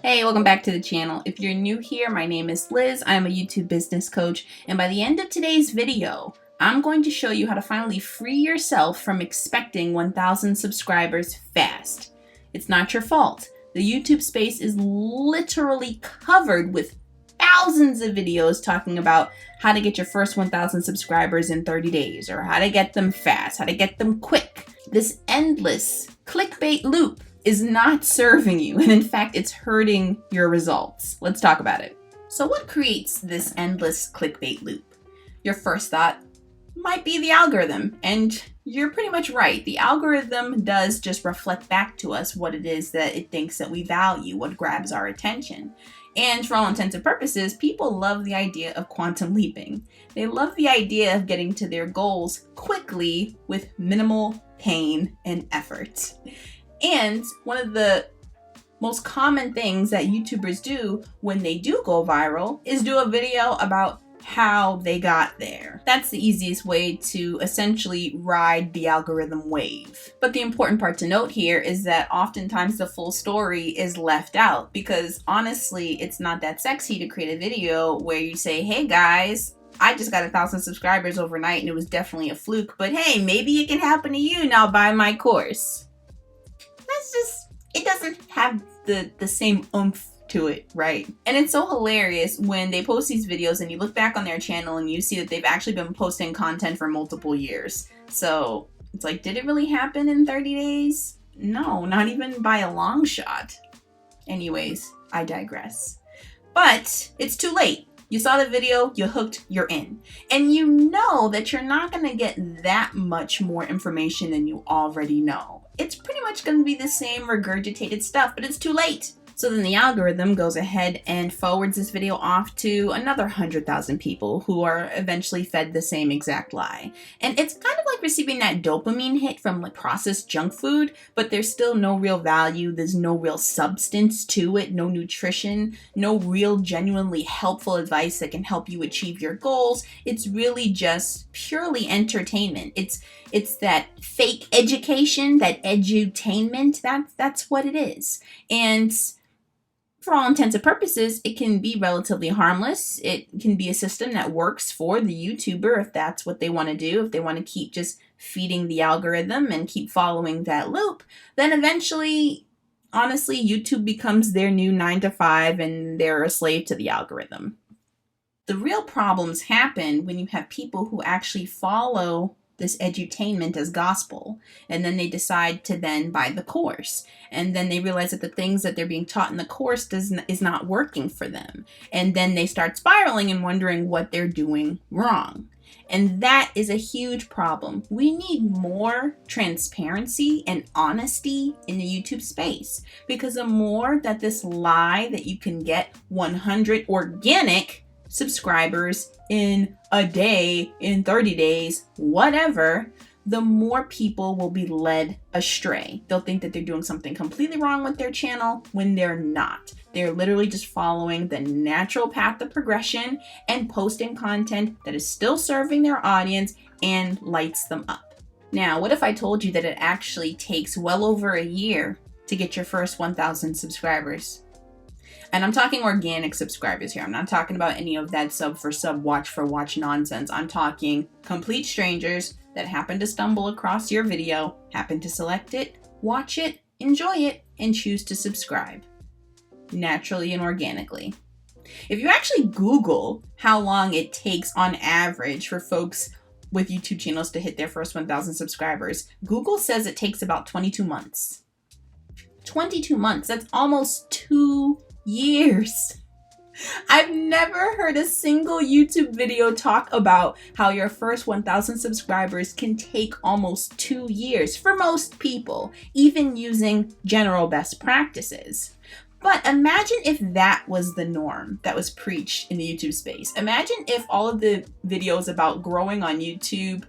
Hey, welcome back to the channel. If you're new here, my name is Liz. I'm a YouTube business coach, and by the end of today's video, I'm going to show you how to finally free yourself from expecting 1,000 subscribers fast. It's not your fault. The YouTube space is literally covered with thousands of videos talking about how to get your first 1,000 subscribers in 30 days, or how to get them fast, how to get them quick. This endless clickbait loop is not serving you, and in fact, it's hurting your results. Let's talk about it. So what creates this endless clickbait loop? Your first thought might be the algorithm, and you're pretty much right. The algorithm does just reflect back to us what it is that it thinks that we value, what grabs our attention. And for all intents and purposes, people love the idea of quantum leaping. They love the idea of getting to their goals quickly with minimal pain and effort. And one of the most common things that YouTubers do when they do go viral is do a video about how they got there. That's the easiest way to essentially ride the algorithm wave. But the important part to note here is that oftentimes the full story is left out, because honestly, it's not that sexy to create a video where you say, hey guys, I just got 1,000 subscribers overnight and it was definitely a fluke, but hey, maybe it can happen to you. Now buy my course. It doesn't have the same oomph to it, right? And it's so hilarious when they post these videos and you look back on their channel and you see that they've actually been posting content for multiple years. So it's like, did it really happen in 30 days? No, not even by a long shot. Anyways, I digress. But it's too late. You saw the video, you're hooked, you're in. And you know that you're not gonna get that much more information than you already know. It's pretty much gonna be the same regurgitated stuff, but it's too late. So then the algorithm goes ahead and forwards this video off to another 100,000 people who are eventually fed the same exact lie. And it's kind of like receiving that dopamine hit from like processed junk food, but there's still no real value, there's no real substance to it, no nutrition, no real genuinely helpful advice that can help you achieve your goals. It's really just purely entertainment. It's that fake education, that edutainment, that's what it is. And for all intents and purposes, it can be relatively harmless. It can be a system that works for the YouTuber if that's what they want to do. If they want to keep just feeding the algorithm and keep following that loop, then eventually, honestly, YouTube becomes their new 9 to 5 and they're a slave to the algorithm. The real problems happen when you have people who actually follow this edutainment as gospel, and then they decide to then buy the course, and then they realize that the things that they're being taught in the course is not working for them, and then they start spiraling and wondering what they're doing wrong. And that is a huge problem. We need more transparency and honesty in the YouTube space, because the more that this lie that you can get 100 organic subscribers in a day, in 30 days, whatever, the more people will be led astray. They'll think that they're doing something completely wrong with their channel when they're not. They're literally just following the natural path of progression and posting content that is still serving their audience and lights them up. Now, what if I told you that it actually takes well over a year to get your first 1,000 subscribers? And I'm talking organic subscribers here. I'm not talking about any of that sub for sub, watch for watch nonsense. I'm talking complete strangers that happen to stumble across your video, happen to select it, watch it, enjoy it, and choose to subscribe. Naturally and organically. If you actually Google how long it takes on average for folks with YouTube channels to hit their first 1,000 subscribers, Google says it takes about 22 months. 22 months, that's almost 2 years. I've never heard a single YouTube video talk about how your first 1,000 subscribers can take almost 2 years for most people, even using general best practices. But imagine if that was the norm that was preached in the YouTube space. Imagine if all of the videos about growing on YouTube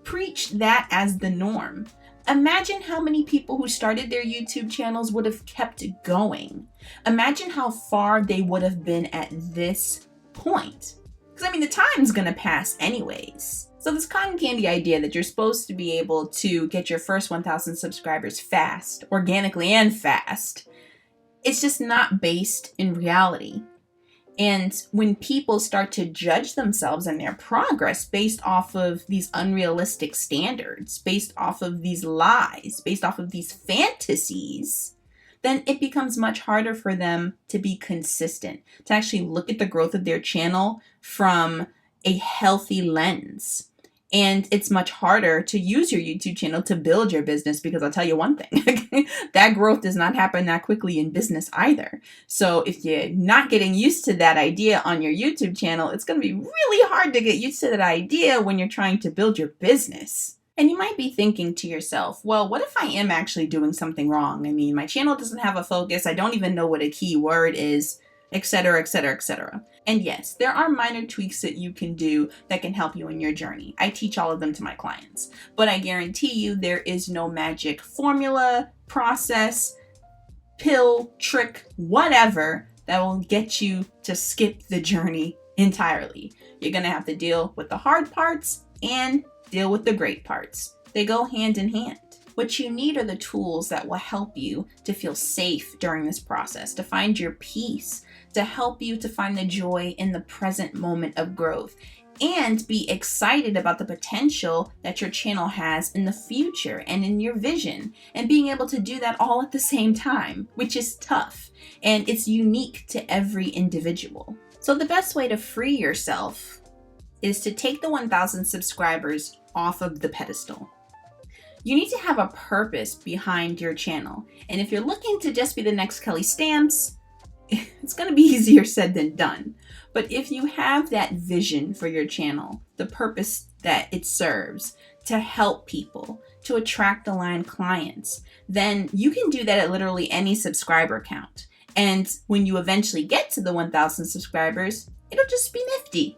preached that as the norm. Imagine how many people who started their YouTube channels would have kept going. Imagine how far they would have been at this point. Because I mean, the time's gonna pass anyways. So this cotton candy idea that you're supposed to be able to get your first 1,000 subscribers fast, organically and fast, It's just not based in reality. And when people start to judge themselves and their progress based off of these unrealistic standards, based off of these lies, based off of these fantasies, then it becomes much harder for them to be consistent, to actually look at the growth of their channel from a healthy lens. And it's much harder to use your YouTube channel to build your business, because I'll tell you one thing, that growth does not happen that quickly in business either. So if you're not getting used to that idea on your YouTube channel, it's going to be really hard to get used to that idea when you're trying to build your business. And you might be thinking to yourself, well, what if I am actually doing something wrong? I mean, my channel doesn't have a focus. I don't even know what a keyword is, etc., etc., etc. And yes, there are minor tweaks that you can do that can help you in your journey. I teach all of them to my clients, but I guarantee you there is no magic formula, process, pill, trick, whatever that will get you to skip the journey entirely. You're going to have to deal with the hard parts and deal with the great parts. They go hand in hand. What you need are the tools that will help you to feel safe during this process, to find your peace, to help you to find the joy in the present moment of growth, and be excited about the potential that your channel has in the future and in your vision, and being able to do that all at the same time, which is tough, and it's unique to every individual. So the best way to free yourself is to take the 1,000 subscribers off of the pedestal. You need to have a purpose behind your channel. And if you're looking to just be the next Kelly Stamps, it's going to be easier said than done. But if you have that vision for your channel, the purpose that it serves to help people, to attract aligned clients, then you can do that at literally any subscriber count. And when you eventually get to the 1,000 subscribers, it'll just be nifty,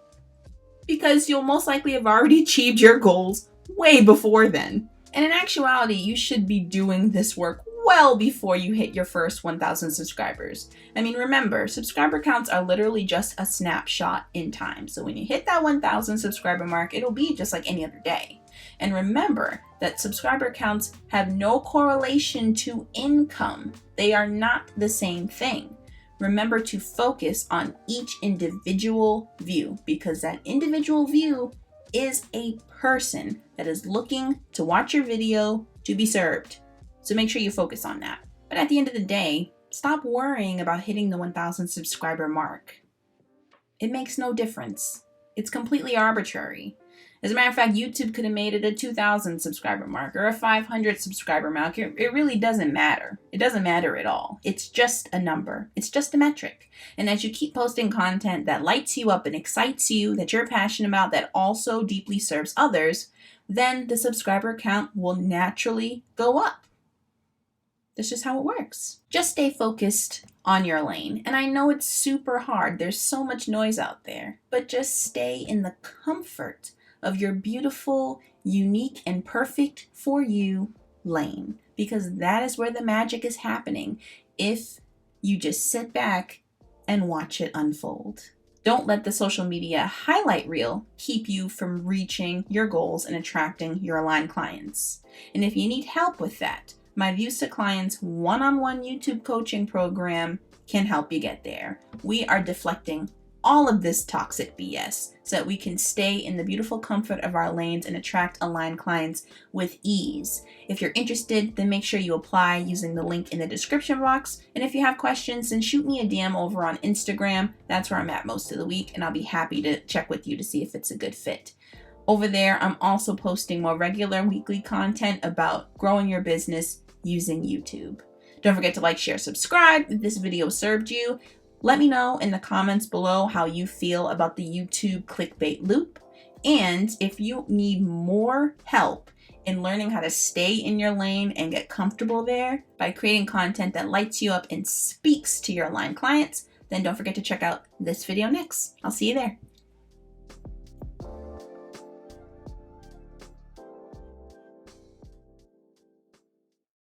because you'll most likely have already achieved your goals way before then. And in actuality, you should be doing this work well before you hit your first 1,000 subscribers. I mean, remember, subscriber counts are literally just a snapshot in time. So when you hit that 1,000 subscriber mark, it'll be just like any other day. And remember that subscriber counts have no correlation to income. They are not the same thing. Remember to focus on each individual view, because that individual view is a person that is looking to watch your video to be served. So make sure you focus on that. But at the end of the day, stop worrying about hitting the 1,000 subscriber mark. It makes no difference. It's completely arbitrary. As a matter of fact, YouTube could have made it a 2,000 subscriber mark or a 500 subscriber mark. It really doesn't matter. It doesn't matter at all. It's just a number. It's just a metric. And as you keep posting content that lights you up and excites you, that you're passionate about, that also deeply serves others, then the subscriber count will naturally go up. That's just how it works. Just stay focused on your lane. And I know it's super hard. There's so much noise out there. But just stay in the comfort of your beautiful, unique, and perfect for you lane, because that is where the magic is happening if you just sit back and watch it unfold. Don't let the social media highlight reel keep you from reaching your goals and attracting your aligned clients. And if you need help with that, my Views to Clients one-on-one YouTube coaching program can help you get there. We are deflecting all of this toxic BS so that we can stay in the beautiful comfort of our lanes and attract aligned clients with ease. If you're interested, then make sure you apply using the link in the description box. And if you have questions, then shoot me a DM over on Instagram. That's where I'm at most of the week, and I'll be happy to check with you to see if it's a good fit. Over there, I'm also posting more regular weekly content about growing your business using YouTube. Don't forget to like, share, subscribe if this video served you. Let me know in the comments below how you feel about the YouTube clickbait loop. And if you need more help in learning how to stay in your lane and get comfortable there by creating content that lights you up and speaks to your aligned clients, then don't forget to check out this video next. I'll see you there.